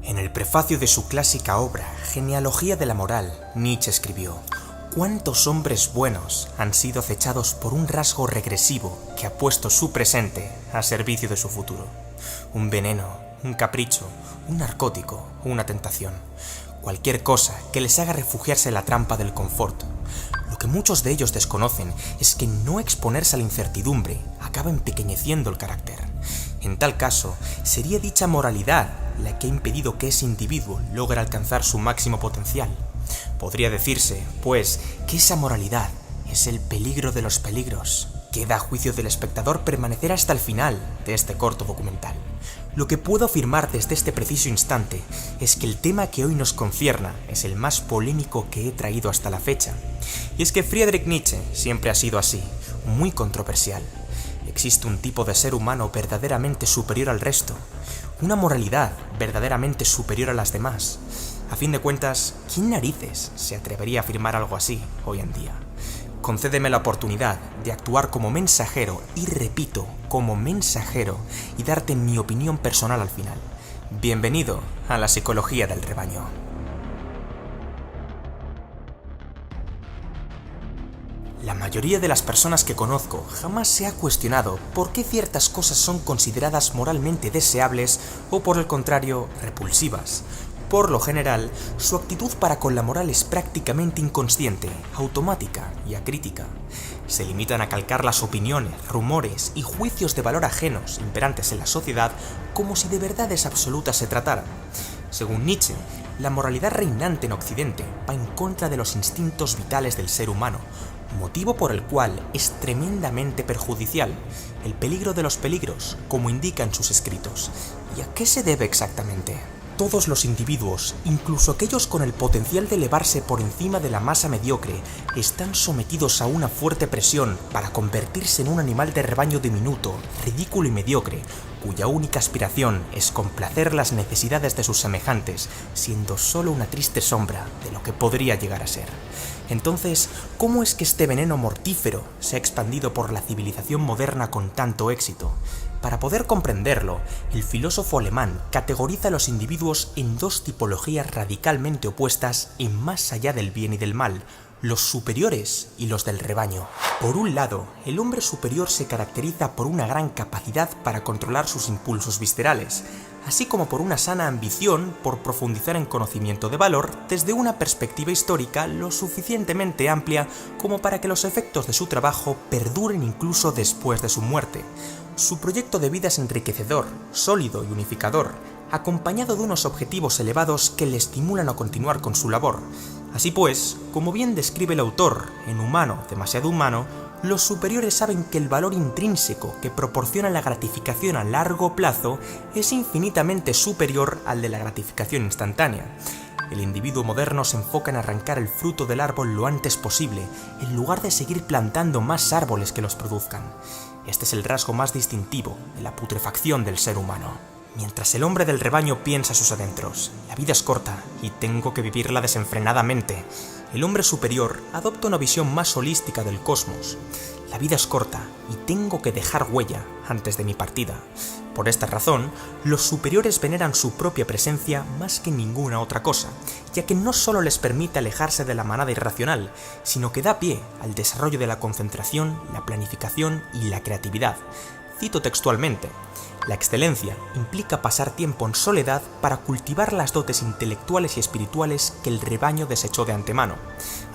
En el prefacio de su clásica obra, Genealogía de la Moral, Nietzsche escribió: ¿cuántos hombres buenos han sido acechados por un rasgo regresivo que ha puesto su presente a servicio de su futuro? Un veneno, un capricho, un narcótico, una tentación. Cualquier cosa que les haga refugiarse en la trampa del confort. Lo que muchos de ellos desconocen es que no exponerse a la incertidumbre acaba empequeñeciendo el carácter. En tal caso, sería dicha moralidad la que ha impedido que ese individuo logre alcanzar su máximo potencial. Podría decirse, pues, que esa moralidad es el peligro de los peligros. Queda a juicio del espectador permanecer hasta el final de este corto documental. Lo que puedo afirmar desde este preciso instante es que el tema que hoy nos concierna es el más polémico que he traído hasta la fecha. Y es que Friedrich Nietzsche siempre ha sido así, muy controversial. Existe un tipo de ser humano verdaderamente superior al resto, una moralidad verdaderamente superior a las demás. A fin de cuentas, ¿quién narices se atrevería a afirmar algo así hoy en día? Concédeme la oportunidad de actuar como mensajero, y repito, como mensajero, y darte mi opinión personal al final. Bienvenido a la psicología del rebaño. La mayoría de las personas que conozco jamás se ha cuestionado por qué ciertas cosas son consideradas moralmente deseables o, por el contrario, repulsivas. Por lo general, su actitud para con la moral es prácticamente inconsciente, automática y acrítica. Se limitan a calcar las opiniones, rumores y juicios de valor ajenos imperantes en la sociedad como si de verdades absolutas se tratara. Según Nietzsche, la moralidad reinante en Occidente va en contra de los instintos vitales del ser humano, motivo por el cual es tremendamente perjudicial. El peligro de los peligros, como indica en sus escritos. ¿Y a qué se debe exactamente? Todos los individuos, incluso aquellos con el potencial de elevarse por encima de la masa mediocre, están sometidos a una fuerte presión para convertirse en un animal de rebaño diminuto, ridículo y mediocre, cuya única aspiración es complacer las necesidades de sus semejantes, siendo solo una triste sombra de lo que podría llegar a ser. Entonces, ¿cómo es que este veneno mortífero se ha expandido por la civilización moderna con tanto éxito? Para poder comprenderlo, el filósofo alemán categoriza a los individuos en dos tipologías radicalmente opuestas en más allá del bien y del mal: los superiores y los del rebaño. Por un lado, el hombre superior se caracteriza por una gran capacidad para controlar sus impulsos viscerales, así como por una sana ambición por profundizar en conocimiento de valor desde una perspectiva histórica lo suficientemente amplia como para que los efectos de su trabajo perduren incluso después de su muerte. Su proyecto de vida es enriquecedor, sólido y unificador, acompañado de unos objetivos elevados que le estimulan a continuar con su labor. Así pues, como bien describe el autor en Humano, demasiado humano, los superiores saben que el valor intrínseco que proporciona la gratificación a largo plazo es infinitamente superior al de la gratificación instantánea. El individuo moderno se enfoca en arrancar el fruto del árbol lo antes posible, en lugar de seguir plantando más árboles que los produzcan. Este es el rasgo más distintivo de la putrefacción del ser humano. Mientras el hombre del rebaño piensa a sus adentros: la vida es corta y tengo que vivirla desenfrenadamente, el hombre superior adopta una visión más holística del cosmos. La vida es corta y tengo que dejar huella antes de mi partida. Por esta razón, los superiores veneran su propia presencia más que ninguna otra cosa, ya que no solo les permite alejarse de la manada irracional, sino que da pie al desarrollo de la concentración, la planificación y la creatividad. Cito textualmente: la excelencia implica pasar tiempo en soledad para cultivar las dotes intelectuales y espirituales que el rebaño desechó de antemano.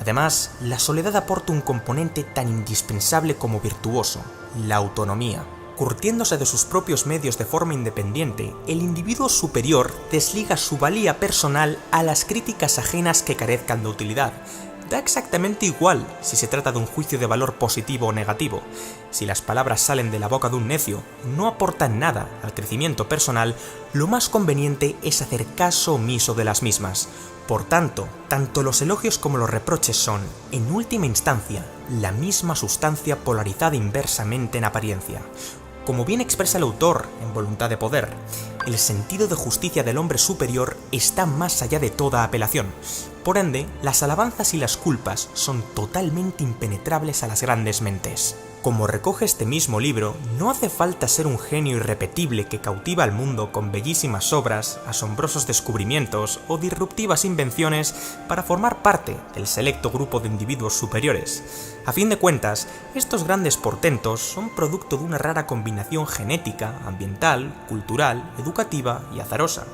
Además, la soledad aporta un componente tan indispensable como virtuoso: la autonomía. Curtiéndose de sus propios medios de forma independiente, el individuo superior desliga su valía personal a las críticas ajenas que carezcan de utilidad. Da exactamente igual si se trata de un juicio de valor positivo o negativo. Si las palabras salen de la boca de un necio, no aportan nada al crecimiento personal, lo más conveniente es hacer caso omiso de las mismas. Por tanto, tanto los elogios como los reproches son, en última instancia, la misma sustancia polarizada inversamente en apariencia. Como bien expresa el autor en Voluntad de Poder, el sentido de justicia del hombre superior está más allá de toda apelación. Por ende, las alabanzas y las culpas son totalmente impenetrables a las grandes mentes. Como recoge este mismo libro, no hace falta ser un genio irrepetible que cautiva al mundo con bellísimas obras, asombrosos descubrimientos o disruptivas invenciones para formar parte del selecto grupo de individuos superiores. A fin de cuentas, estos grandes portentos son producto de una rara combinación genética, ambiental, cultural, educativa y azarosa.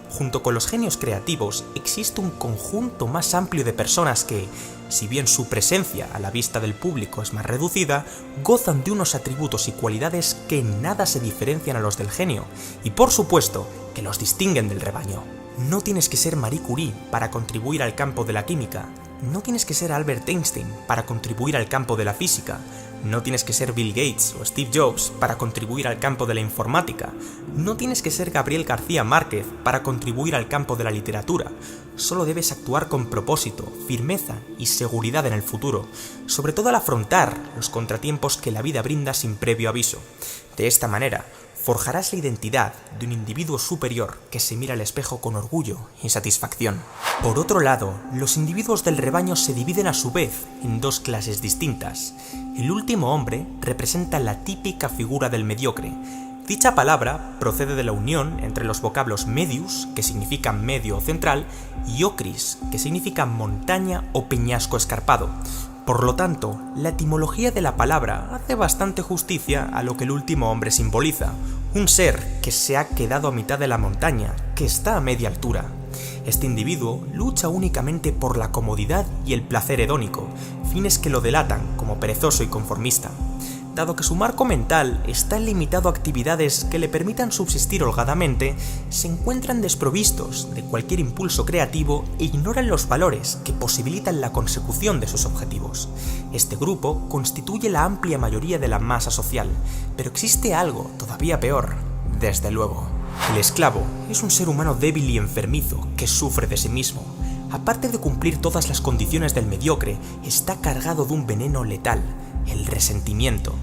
Junto con los genios creativos, existe un conjunto más amplio de personas que, si bien su presencia a la vista del público es más reducida, gozan de unos atributos y cualidades que en nada se diferencian a los del genio, y por supuesto, que los distinguen del rebaño. No tienes que ser Marie Curie para contribuir al campo de la química, no tienes que ser Albert Einstein para contribuir al campo de la física, no tienes que ser Bill Gates o Steve Jobs para contribuir al campo de la informática, no tienes que ser Gabriel García Márquez para contribuir al campo de la literatura, solo debes actuar con propósito, firmeza y seguridad en el futuro, sobre todo al afrontar los contratiempos que la vida brinda sin previo aviso. De esta manera, forjarás la identidad de un individuo superior que se mira al espejo con orgullo y satisfacción. Por otro lado, los individuos del rebaño se dividen a su vez en dos clases distintas. El último hombre representa la típica figura del mediocre. Dicha palabra procede de la unión entre los vocablos medius, que significa medio o central, y ocris, que significa montaña o peñasco escarpado. Por lo tanto, la etimología de la palabra hace bastante justicia a lo que el último hombre simboliza, un ser que se ha quedado a mitad de la montaña, que está a media altura. Este individuo lucha únicamente por la comodidad y el placer hedónico, fines que lo delatan como perezoso y conformista. Dado que su marco mental está limitado a actividades que le permitan subsistir holgadamente, se encuentran desprovistos de cualquier impulso creativo e ignoran los valores que posibilitan la consecución de sus objetivos. Este grupo constituye la amplia mayoría de la masa social, pero existe algo todavía peor, desde luego. El esclavo es un ser humano débil y enfermizo que sufre de sí mismo. Aparte de cumplir todas las condiciones del mediocre, está cargado de un veneno letal, el resentimiento.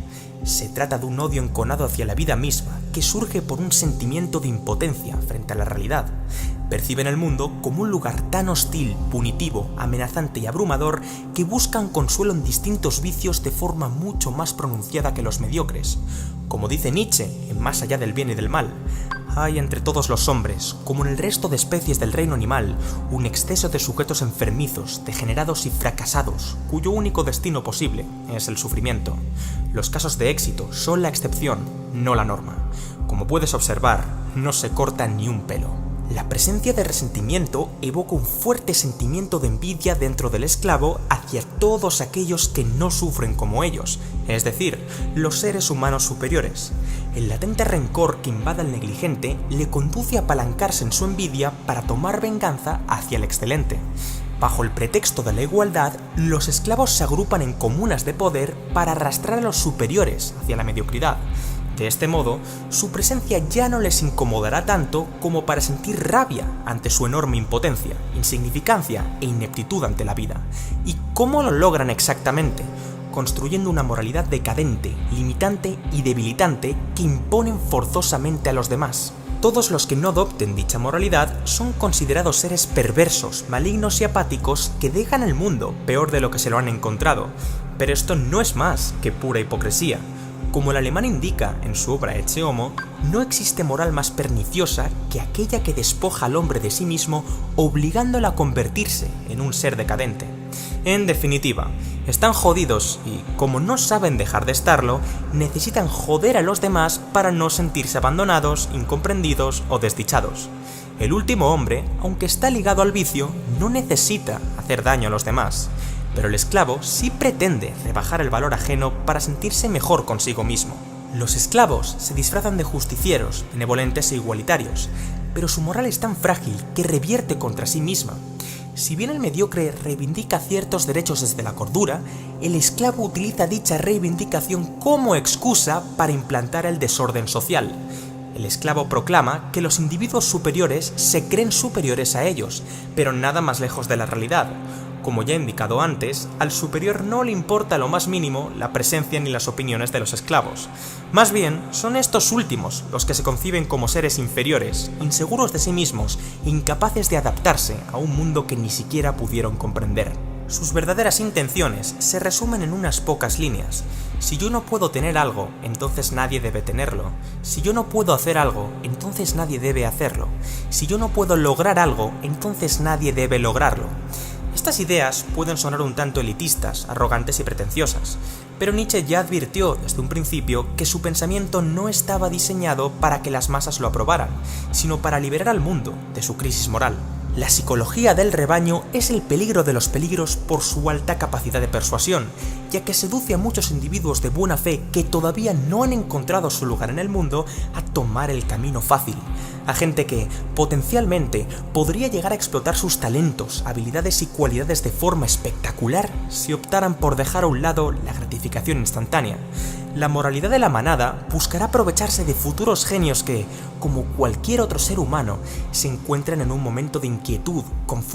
Se trata de un odio enconado hacia la vida misma, que surge por un sentimiento de impotencia frente a la realidad. Perciben el mundo como un lugar tan hostil, punitivo, amenazante y abrumador que buscan consuelo en distintos vicios de forma mucho más pronunciada que los mediocres. Como dice Nietzsche, en Más allá del bien y del mal, hay entre todos los hombres, como en el resto de especies del reino animal, un exceso de sujetos enfermizos, degenerados y fracasados, cuyo único destino posible es el sufrimiento. Los casos de éxito son la excepción, no la norma. Como puedes observar, no se corta ni un pelo. La presencia de resentimiento evoca un fuerte sentimiento de envidia dentro del esclavo hacia todos aquellos que no sufren como ellos, es decir, los seres humanos superiores. El latente rencor que invade al negligente le conduce a apalancarse en su envidia para tomar venganza hacia el excelente. Bajo el pretexto de la igualdad, los esclavos se agrupan en comunas de poder para arrastrar a los superiores hacia la mediocridad. De este modo, su presencia ya no les incomodará tanto como para sentir rabia ante su enorme impotencia, insignificancia e ineptitud ante la vida. ¿Y cómo lo logran exactamente? Construyendo una moralidad decadente, limitante y debilitante que imponen forzosamente a los demás. Todos los que no adopten dicha moralidad son considerados seres perversos, malignos y apáticos que dejan el mundo peor de lo que se lo han encontrado. Pero esto no es más que pura hipocresía. Como el alemán indica en su obra Ecce Homo, no existe moral más perniciosa que aquella que despoja al hombre de sí mismo, obligándolo a convertirse en un ser decadente. En definitiva, están jodidos y, como no saben dejar de estarlo, necesitan joder a los demás para no sentirse abandonados, incomprendidos o desdichados. El último hombre, aunque está ligado al vicio, no necesita hacer daño a los demás. Pero el esclavo sí pretende rebajar el valor ajeno para sentirse mejor consigo mismo. Los esclavos se disfrazan de justicieros, benevolentes e igualitarios, pero su moral es tan frágil que revierte contra sí misma. Si bien el mediocre reivindica ciertos derechos desde la cordura, el esclavo utiliza dicha reivindicación como excusa para implantar el desorden social. El esclavo proclama que los individuos superiores se creen superiores a ellos, pero nada más lejos de la realidad. Como ya he indicado antes, al superior no le importa lo más mínimo la presencia ni las opiniones de los esclavos. Más bien, son estos últimos los que se conciben como seres inferiores, inseguros de sí mismos e incapaces de adaptarse a un mundo que ni siquiera pudieron comprender. Sus verdaderas intenciones se resumen en unas pocas líneas. Si yo no puedo tener algo, entonces nadie debe tenerlo. Si yo no puedo hacer algo, entonces nadie debe hacerlo. Si yo no puedo lograr algo, entonces nadie debe lograrlo. Estas ideas pueden sonar un tanto elitistas, arrogantes y pretenciosas, pero Nietzsche ya advirtió desde un principio que su pensamiento no estaba diseñado para que las masas lo aprobaran, sino para liberar al mundo de su crisis moral. La psicología del rebaño es el peligro de los peligros por su alta capacidad de persuasión, ya que seduce a muchos individuos de buena fe que todavía no han encontrado su lugar en el mundo a tomar el camino fácil, a gente que, potencialmente, podría llegar a explotar sus talentos, habilidades y cualidades de forma espectacular si optaran por dejar a un lado la gratificación instantánea. La moralidad de la manada buscará aprovecharse de futuros genios que, como cualquier otro ser humano, se encuentran en un momento de inquietud, confusión